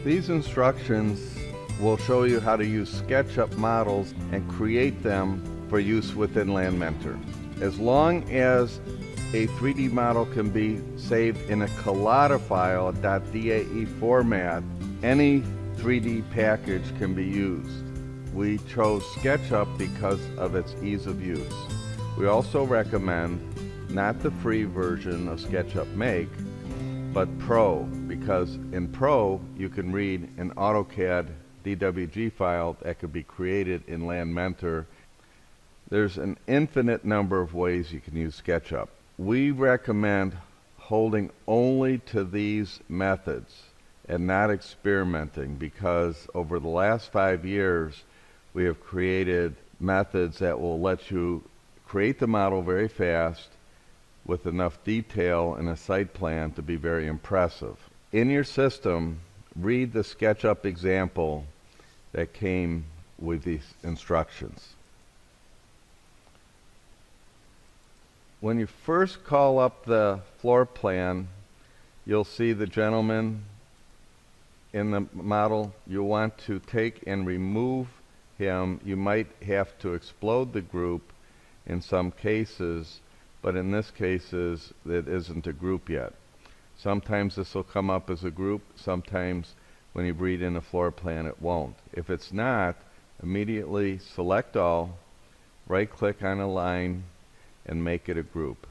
These instructions will show you how to use SketchUp models and create them for use within LandMentor. As long as a 3D model can be saved in a collada file, a .dae format, any 3D package can be used. We chose SketchUp because of its ease of use. We also recommend not the free version of SketchUp Make, but Pro, because in Pro you can read an AutoCAD DWG file that could be created in LandMentor. There's an infinite number of ways you can use SketchUp. We recommend holding only to these methods and not experimenting, because over the last 5 years we have created methods that will let you create the model very fast with enough detail in a site plan to be very impressive. In your system, read the SketchUp example that came with these instructions. When you first call up the floor plan, you'll see the gentleman in the model. You want to take and remove him. You might have to explode the group in some cases, but in this case it isn't a group yet. Sometimes this will come up as a group, sometimes when you read in a floor plan it won't. If it's not, immediately select all, right click on a line and make it a group.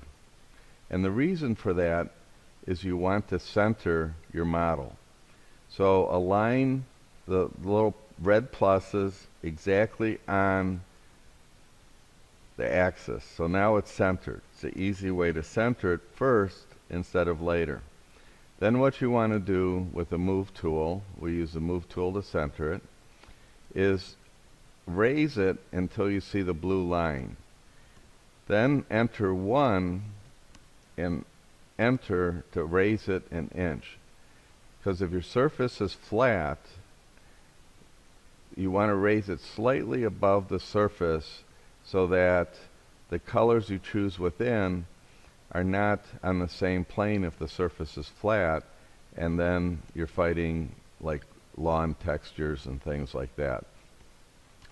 And the reason for that is you want to center your model. So align the little red pluses exactly on the axis. So now it's centered. It's an easy way to center it first instead of later. Then what you want to do with the move tool, we use the move tool to center it, is raise it until you see the blue line. Then enter 1 and enter to raise it an inch. Because if your surface is flat, you want to raise it slightly above the surface so that the colors you choose within are not on the same plane if the surface is flat, and then you're fighting like lawn textures and things like that.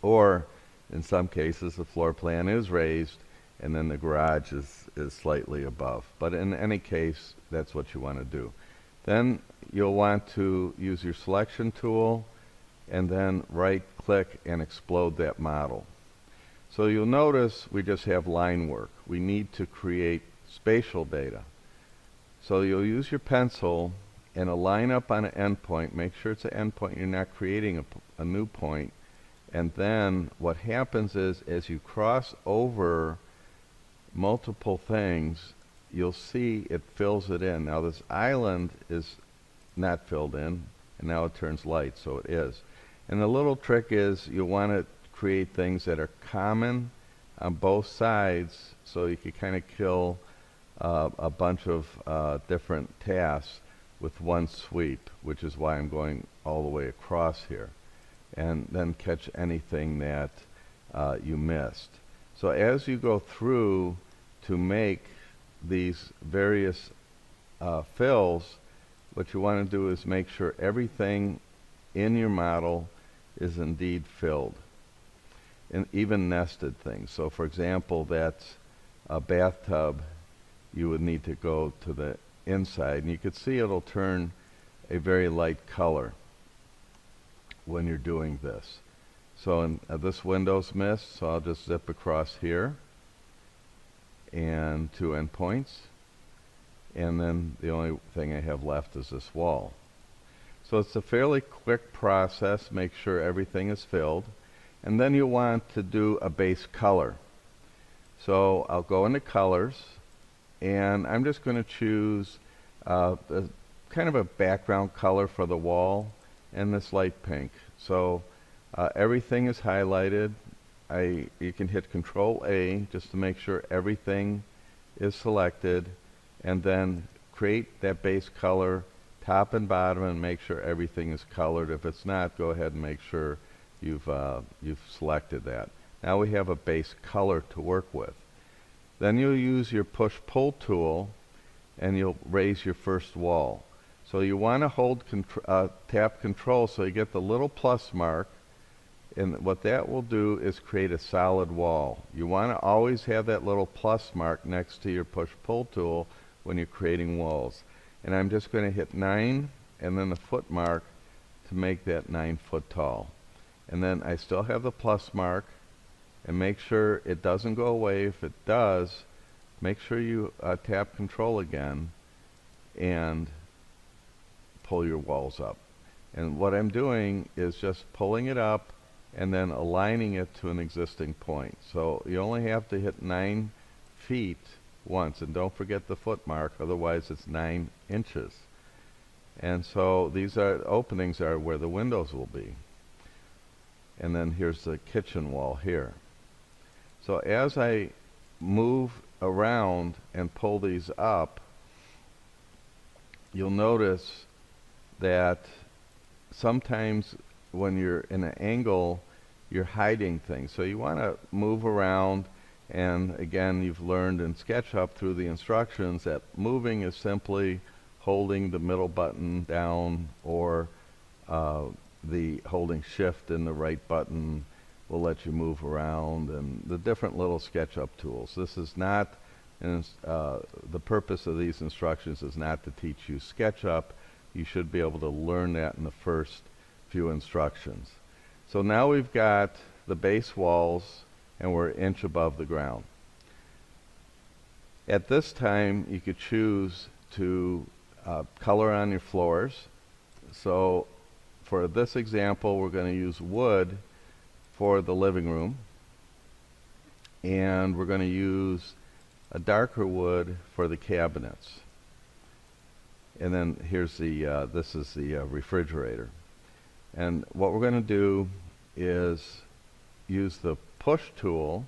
Or in some cases the floor plan is raised and then the garage is slightly above. But in any case, that's what you want to do. Then you'll want to use your selection tool and then right click and explode that model. So you'll notice we just have line work. We need to create spatial data. So you'll use your pencil and a line up on an endpoint. Make sure it's an endpoint, you're not creating a new point. And then what happens is, as you cross over multiple things, you'll see it fills it in. Now this island is not filled in, and now it turns light, so it is. And the little trick is you want to create things that are common on both sides, so you can kind of kill a bunch of different tasks with one sweep, which is why I'm going all the way across here, and then catch anything that you missed. So as you go through to make these various fills, what you want to do is make sure everything in your model is indeed filled, and even nested things. So for example, that's a bathtub. You would need to go to the inside, and you can see it'll turn a very light color when you're doing this. So this window's missed, so I'll just zip across here and 2 endpoints, and then the only thing I have left is this wall. So it's a fairly quick process. Make sure everything is filled, and then you want to do a base color. So I'll go into colors, and I'm just going to choose kind of a background color for the wall, and this light pink. So everything is highlighted. You can hit Control A just to make sure everything is selected, and then create that base color top and bottom and make sure everything is colored. If it's not, go ahead and make sure you've selected that. Now we have a base color to work with. Then you'll use your push-pull tool and you'll raise your first wall. So you want to hold tap control so you get the little plus mark, and what that will do is create a solid wall. You want to always have that little plus mark next to your push-pull tool when you're creating walls. And I'm just going to hit 9 and then the foot mark to make that 9 foot tall. And then I still have the plus mark, and make sure it doesn't go away. If it does, make sure you tap control again and pull your walls up. And what I'm doing is just pulling it up and then aligning it to an existing point. So you only have to hit 9 feet once, and don't forget the foot mark, otherwise it's 9 inches. And so these openings are where the windows will be. And then here's the kitchen wall here. So as I move around and pull these up, you'll notice that sometimes when you're in an angle, you're hiding things. So you want to move around, and again, you've learned in SketchUp through the instructions that moving is simply holding the middle button down, or the holding shift and the right button will let you move around, and the different little SketchUp tools. This is not, the purpose of these instructions is not to teach you SketchUp. You should be able to learn that in the first few instructions. So now we've got the base walls and we're an inch above the ground. At this time, you could choose to color on your floors. So for this example, we're going to use wood for the living room, and we're going to use a darker wood for the cabinets. And then here's the this is the refrigerator. And what we're going to do is use the push tool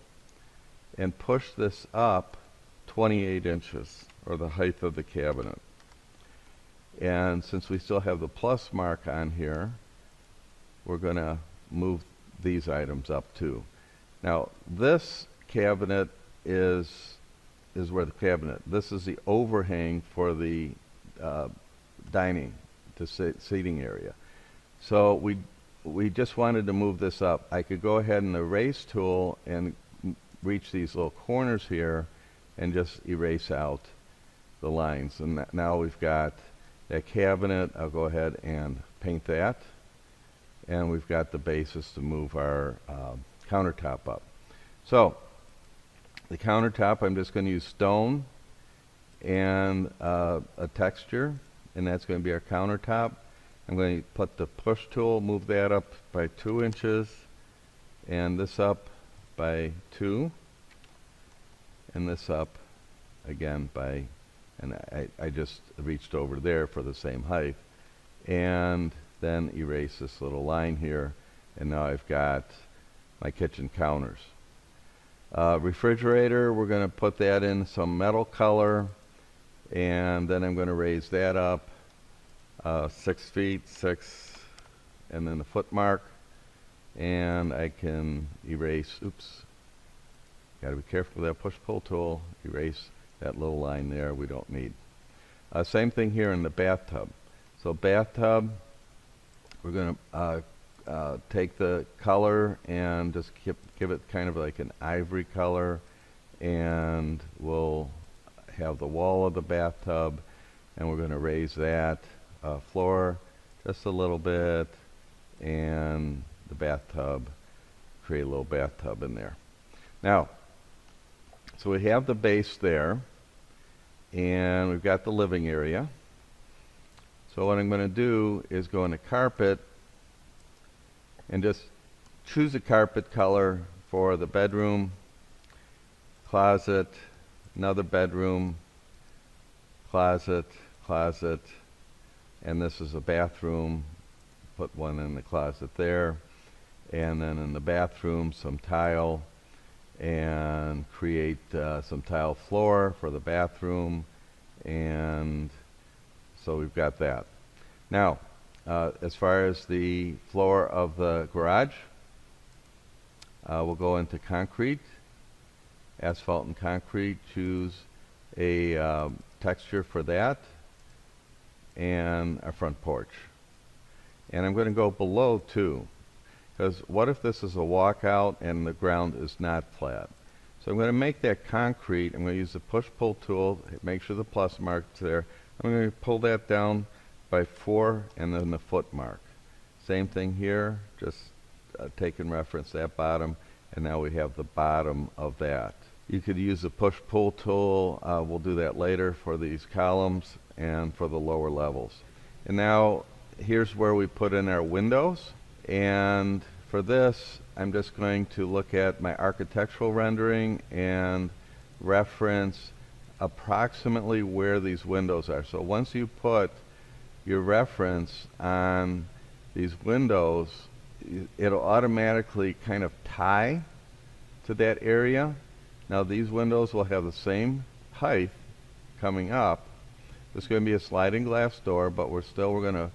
and push this up 28 inches, or the height of the cabinet. And since we still have the plus mark on here, we're going to move these items up too. Now this cabinet is where the cabinet. This is the overhang for the dining to seating area. So we just wanted to move this up. I could go ahead and erase tool and reach these little corners here and just erase out the lines. And now we've got that cabinet. I'll go ahead and paint that. And we've got the basis to move our countertop up. So the countertop, I'm just going to use stone and a texture, and that's going to be our countertop. I'm going to put the push tool, move that up by 2 inches, and this up by 2, and this up again by, and I just reached over there for the same height, and then erase this little line here, and now I've got my kitchen counters. Refrigerator, we're going to put that in some metal color, and then I'm going to raise that up 6 feet, 6, and then the foot mark, and I can erase, oops, got to be careful with that push-pull tool, erase that little line there we don't need. Same thing here in the bathtub. So bathtub, we're going to take the color and just give it kind of like an ivory color, and we'll have the wall of the bathtub, and we're going to raise that floor just a little bit, and the bathtub, create a little bathtub in there. Now, so we have the base there, and we've got the living area. So what I'm going to do is go into carpet and just choose a carpet color for the bedroom, closet, another bedroom, closet, closet, and this is a bathroom. Put one in the closet there, and then in the bathroom some tile, and create some tile floor for the bathroom, and so we've got that. Now, as far as the floor of the garage, we'll go into concrete, asphalt and concrete, choose a texture for that, and our front porch. And I'm going to go below too, because what if this is a walkout and the ground is not flat? So I'm going to make that concrete. I'm going to use the push-pull tool, make sure the plus mark's there. I'm going to pull that down by 4 and then the foot mark. Same thing here, just take and reference that bottom, and now we have the bottom of that. You could use the push-pull tool. We'll do that later for these columns and for the lower levels. And now here's where we put in our windows. And for this, I'm just going to look at my architectural rendering and reference approximately where these windows are. So once you put your reference on these windows, it'll automatically kind of tie to that area. Now these windows will have the same height coming up. There's going to be a sliding glass door, but we're going to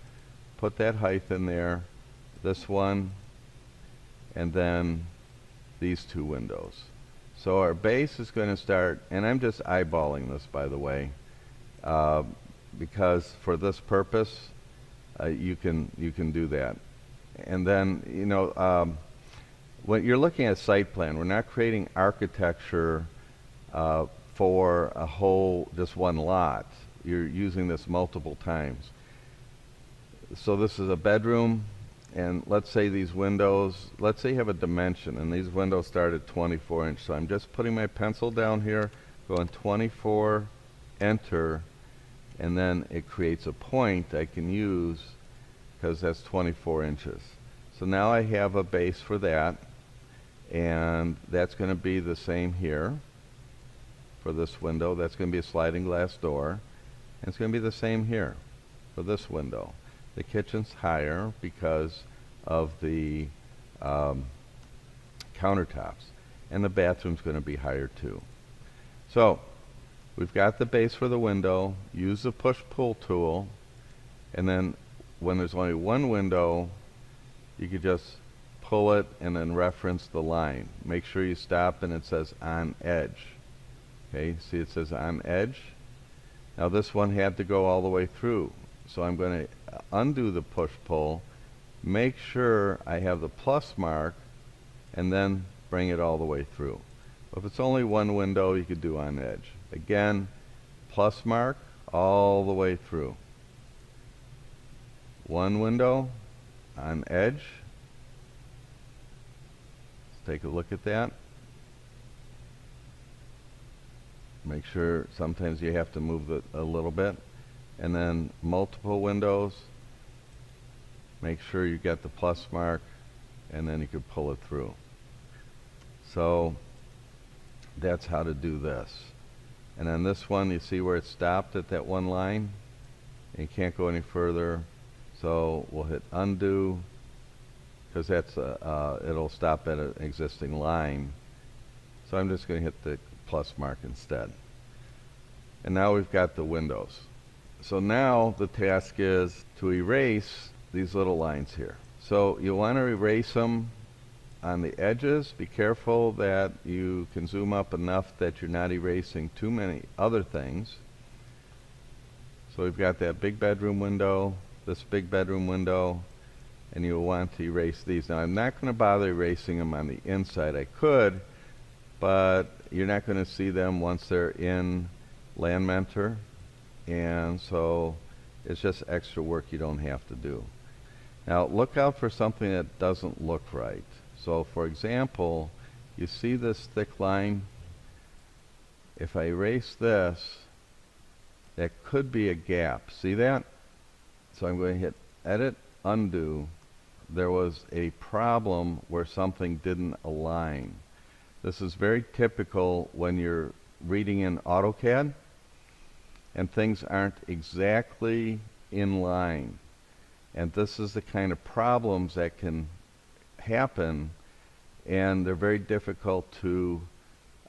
put that height in there, this one, and then these 2 windows. So our base is going to start, and I'm just eyeballing this, by the way, because for this purpose, you can do that. And then, you know, when you're looking at a site plan, we're not creating architecture for a whole, just one lot. You're using this multiple times. So this is a bedroom, and let's say these windows, let's say you have a dimension, and these windows start at 24 inch. So I'm just putting my pencil down here, going 24, enter, and then it creates a point I can use because that's 24 inches. So now I have a base for that, and that's going to be the same here for this window. That's going to be a sliding glass door, and it's going to be the same here for this window. The kitchen's higher because of the countertops, and the bathroom's going to be higher too. So we've got the base for the window. Use the push-pull tool, and then when there's only one window, you could just pull it and then reference the line. Make sure you stop and it says on edge. Okay, see it says on edge? Now this one had to go all the way through. So I'm going to undo the push-pull, make sure I have the plus mark, and then bring it all the way through. If it's only one window, you could do on edge. Again, plus mark all the way through. One window on edge. Let's take a look at that. Make sure sometimes you have to move it a little bit. And then multiple windows. Make sure you get the plus mark, and then you can pull it through. So that's how to do this. And then this one, you see where it stopped at that one line? And you can't go any further. So we'll hit undo, because that's it'll stop at an existing line. So I'm just going to hit the plus mark instead. And now we've got the windows. So now the task is to erase these little lines here. So you want to erase them on the edges. Be careful that you can zoom up enough that you're not erasing too many other things. So we've got that big bedroom window, this big bedroom window, and you'll want to erase these. Now I'm not going to bother erasing them on the inside. I could, but you're not going to see them once they're in LandMentor, and so it's just extra work you don't have to do. Now look out for something that doesn't look right. So for example, you see this thick line? If I erase this, that could be a gap. See that? So I'm going to hit edit, undo. There was a problem where something didn't align. This is very typical when you're reading in AutoCAD and things aren't exactly in line. And this is the kind of problems that can happen, and they're very difficult to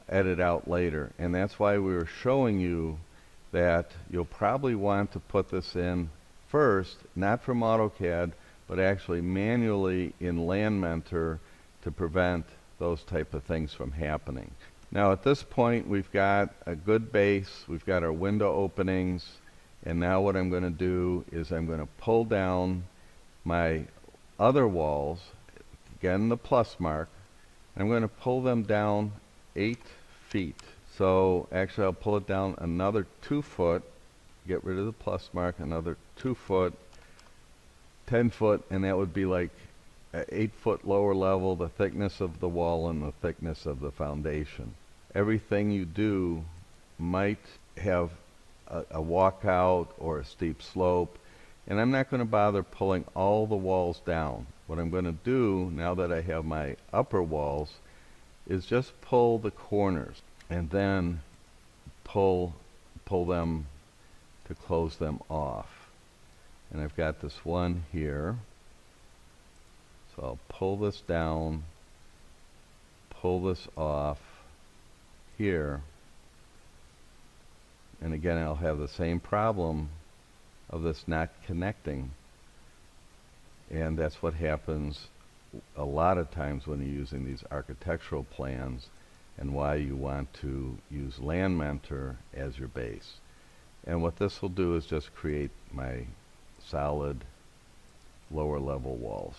edit out later. And that's why we were showing you that you'll probably want to put this in first, not from AutoCAD, but actually manually in LandMentor to prevent those type of things from happening. Now at this point we've got a good base, we've got our window openings, And now what I'm going to do is I'm going to pull down my other walls, again the plus mark. I'm going to pull them down 8 feet. So actually I'll pull it down another 2 foot, get rid of the plus mark, another 2 foot, 10 foot, and that would be like 8 foot lower level, the thickness of the wall and the thickness of the foundation. Everything you do might have a walkout or a steep slope, and I'm not going to bother pulling all the walls down. What I'm going to do now that I have my upper walls is just pull the corners and then pull them to close them off. And I've got this one here, so I'll pull this down, pull this off here, and again I'll have the same problem of this not connecting, and that's what happens a lot of times when you're using these architectural plans, and why you want to use LandMentor as your base. And what this will do is just create my solid lower level walls.